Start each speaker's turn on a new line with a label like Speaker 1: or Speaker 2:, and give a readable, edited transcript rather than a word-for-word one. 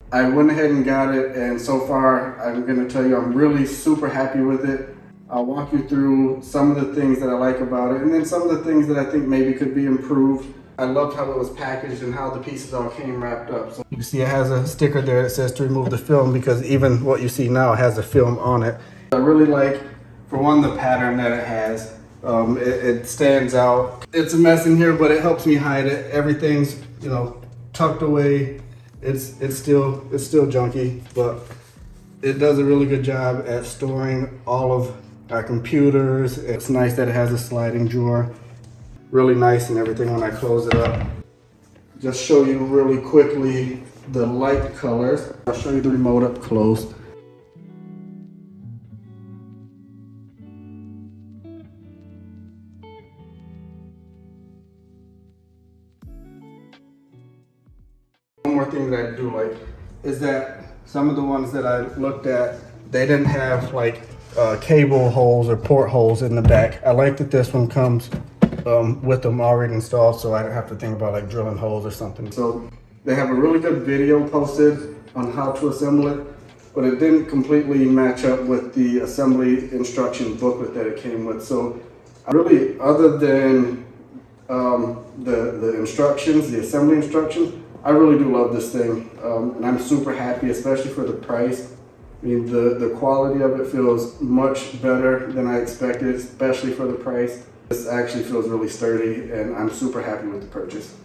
Speaker 1: I went ahead and got it, and so far I'm going to tell you I'm really super happy with it. I'll walk you through some of the things that I like about it, and then some of the things that I think maybe could be improved. I loved how it was packaged and how the pieces all came wrapped up. So you see it has a sticker there that says to remove the film, because even what you see now has a film on it. I really like, for one, the pattern that it has. It stands out. It's a mess in here, but it helps me hide it. Everything's, you know, tucked away. It's still junky, but it does a really good job at storing all of our computers. It's nice that it has a sliding drawer. Really nice and everything when I close it up. Just show you really quickly the light colors. I'll show you the remote up close. One more thing that I do like is that some of the ones that I looked at, they didn't have like cable holes or port holes in the back. I like that this one comes with them already installed, so I don't have to think about like drilling holes or something. So they have a really good video posted on how to assemble it, but it didn't completely match up with the assembly instruction booklet that it came with. So really, other than the instructions, the assembly instructions, I really do love this thing, and I'm super happy, especially for the price. I mean, the quality of it feels much better than I expected, especially for the price. This actually feels really sturdy, and I'm super happy with the purchase.